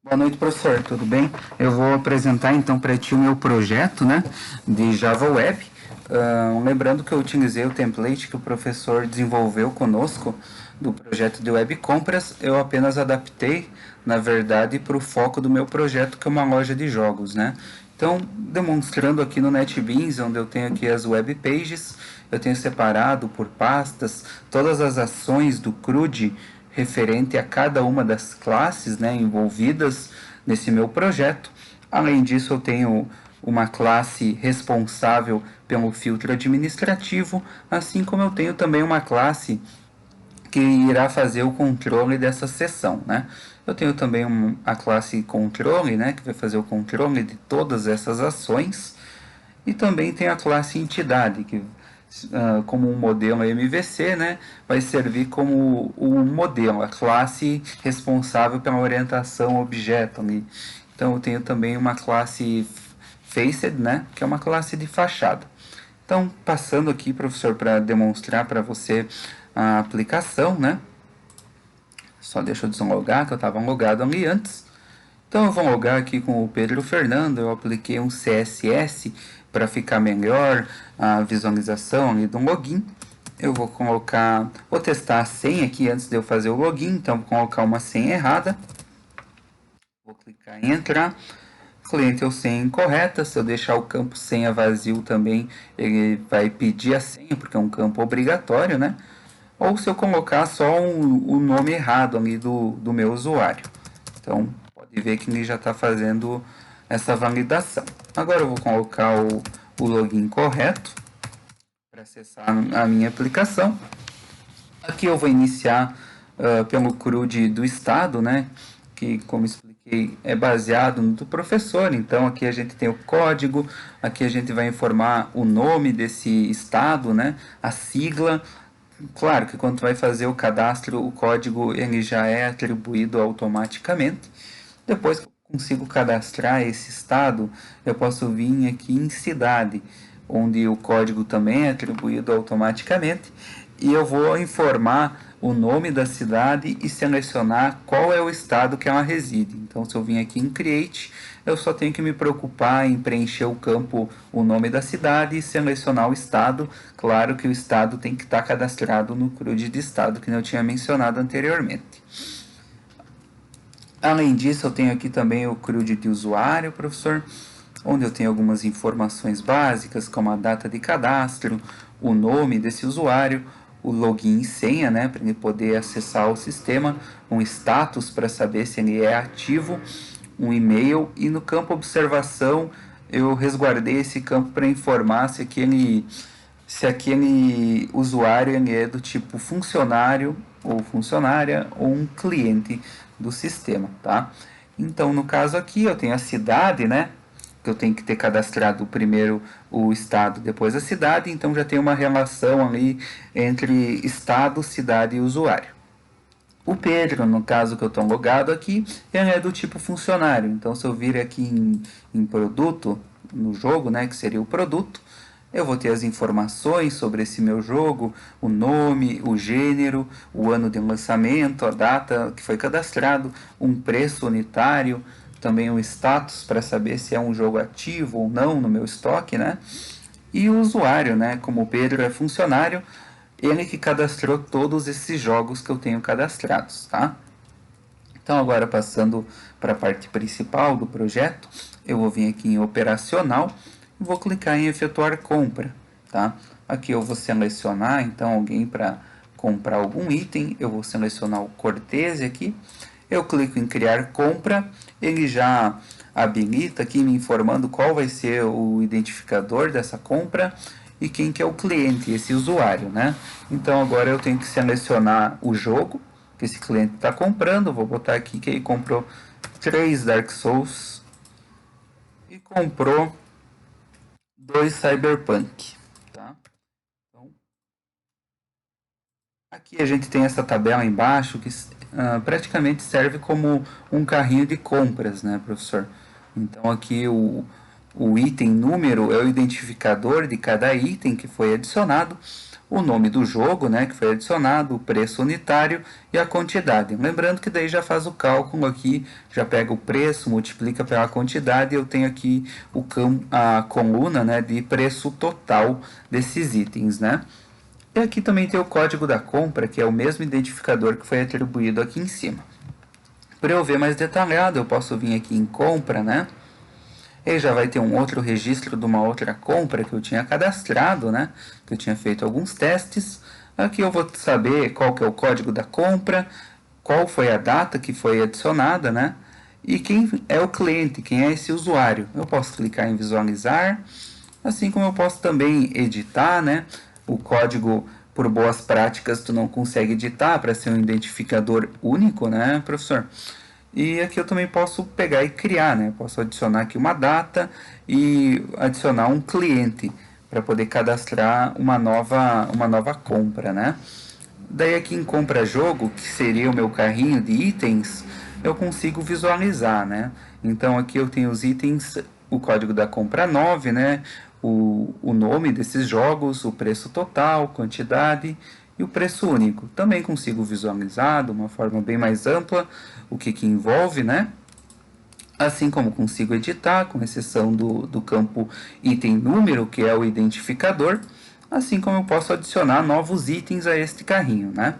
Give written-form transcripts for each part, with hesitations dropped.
Boa noite, professor. Tudo bem? Eu vou apresentar então para ti o meu projeto, né, de Java Web. Lembrando que eu utilizei o template que o professor desenvolveu conosco do projeto de Web Compras, eu apenas adaptei, na verdade, para o foco do meu projeto, que é uma loja de jogos, né? Então, demonstrando aqui no NetBeans, onde eu tenho aqui as web pages, eu tenho separado por pastas todas as ações do CRUD referente a cada uma das classes, né, envolvidas nesse meu projeto. Além disso, eu tenho uma classe responsável pelo filtro administrativo, assim como eu tenho também uma classe que irá fazer o controle dessa seção, né? Eu tenho também a classe controle, né, que vai fazer o controle de todas essas ações, e também tem a classe entidade, que como um modelo MVC, né, vai servir como o modelo, a classe responsável pela orientação objeto ali. Então eu tenho também uma classe Faced, né, que é uma classe de fachada. Então, passando aqui, professor, para demonstrar para você a aplicação, né? Só deixa eu deslogar, que eu estava logado ali antes. Então eu vou logar aqui com o Pedro Fernando, eu apliquei um CSS para ficar melhor a visualização ali do login. Eu vou colocar, vou testar a senha aqui antes de eu fazer o login, então vou colocar uma senha errada. Vou clicar em entrar. Cliente ou senha incorreta, se eu deixar o campo senha vazio também, ele vai pedir a senha, porque é um campo obrigatório, né? Ou se eu colocar só o nome errado ali do meu usuário. Então, pode ver que ele já está fazendo essa validação. Agora eu vou colocar o login correto para acessar a minha aplicação. Aqui eu vou iniciar pelo CRUD do estado, né? Que, como expliquei, é baseado no do professor. Então, aqui a gente tem o código, aqui a gente vai informar o nome desse estado, né? A sigla. Claro que quando tu vai fazer o cadastro, o código ele já é atribuído automaticamente. Depois que eu consigo cadastrar esse estado, eu posso vir aqui em cidade, onde o código também é atribuído automaticamente, e eu vou informar o nome da cidade e selecionar qual é o estado que ela reside. Então, se eu vim aqui em Create, eu só tenho que me preocupar em preencher o campo, o nome da cidade e selecionar o estado. Claro que o estado tem que estar cadastrado no CRUD de estado, que eu tinha mencionado anteriormente. Além disso, eu tenho aqui também o CRUD de usuário, professor, onde eu tenho algumas informações básicas, como a data de cadastro, o nome desse usuário, o login e senha, né, para ele poder acessar o sistema, um status para saber se ele é ativo, um e-mail, e no campo observação eu resguardei esse campo para informar se aquele usuário ele é do tipo funcionário ou funcionária ou um cliente do sistema, tá? Então, no caso aqui, eu tenho a cidade, né? Que eu tenho que ter cadastrado primeiro o estado, depois a cidade, então já tem uma relação ali entre estado, cidade e usuário. O Pedro, no caso que eu estou logado aqui, ele é do tipo funcionário. Então, se eu vir aqui em produto, no jogo, né, que seria o produto, eu vou ter as informações sobre esse meu jogo, o nome, o gênero, o ano de lançamento, a data que foi cadastrado, um preço unitário, também o status para saber se é um jogo ativo ou não no meu estoque, né? E o usuário, né? Como o Pedro é funcionário, ele que cadastrou todos esses jogos que eu tenho cadastrados, tá? Então agora passando para a parte principal do projeto, eu vou vir aqui em operacional e vou clicar em efetuar compra, tá? Aqui eu vou selecionar então alguém para comprar algum item, eu vou selecionar o Cortese aqui, eu clico em criar compra, ele já habilita aqui me informando qual vai ser o identificador dessa compra e quem que é o cliente, esse usuário, né? Então agora eu tenho que selecionar o jogo que esse cliente está comprando, vou botar aqui que ele comprou 3 Dark Souls e comprou 2 Cyberpunk, tá? Então, aqui a gente tem essa tabela embaixo que praticamente serve como um carrinho de compras, né, professor? Então aqui o item número é o identificador de cada item que foi adicionado. o nome do jogo, né, que foi adicionado, o preço unitário e a quantidade. Lembrando que daí já faz o cálculo aqui, já pega o preço, multiplica pela quantidade e eu tenho aqui a coluna, né, de preço total desses itens, né. E aqui também tem o código da compra, que é o mesmo identificador que foi atribuído aqui em cima. Para eu ver mais detalhado, eu posso vir aqui em compra, né? E já vai ter um outro registro de uma outra compra que eu tinha cadastrado, né? Que eu tinha feito alguns testes. Aqui eu vou saber qual que é o código da compra, qual foi a data que foi adicionada, né? E quem é o cliente, quem é esse usuário. Eu posso clicar em visualizar, assim como eu posso também editar, né? O código, por boas práticas, tu não consegue editar para ser um identificador único, né, professor? E aqui eu também posso pegar e criar, né? Posso adicionar aqui uma data e adicionar um cliente para poder cadastrar uma nova compra, né? Daí aqui em compra jogo, que seria o meu carrinho de itens, eu consigo visualizar, né? Então aqui eu tenho os itens, o código da compra 9, né? O nome desses jogos, o preço total, quantidade e o preço único. Também consigo visualizar de uma forma bem mais ampla o que envolve, né? Assim como consigo editar, com exceção do campo item número, que é o identificador, assim como eu posso adicionar novos itens a este carrinho, né?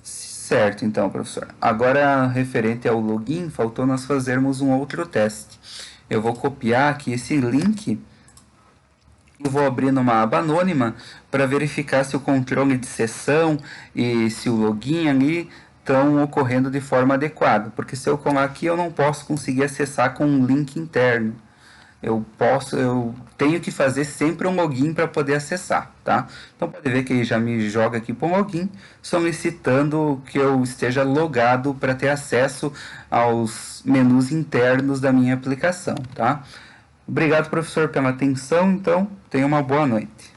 Certo, então, professor. Agora, referente ao login, faltou nós fazermos um outro teste. Eu vou copiar aqui esse link e vou abrir numa aba anônima para verificar se o controle de sessão e se o login ali estão ocorrendo de forma adequada. Porque se eu colar aqui, eu não posso conseguir acessar com um link interno. Eu tenho que fazer sempre um login para poder acessar, tá? Então pode ver que ele já me joga aqui para um login, solicitando que eu esteja logado para ter acesso aos menus internos da minha aplicação, tá? Obrigado, professor, pela atenção, então tenha uma boa noite.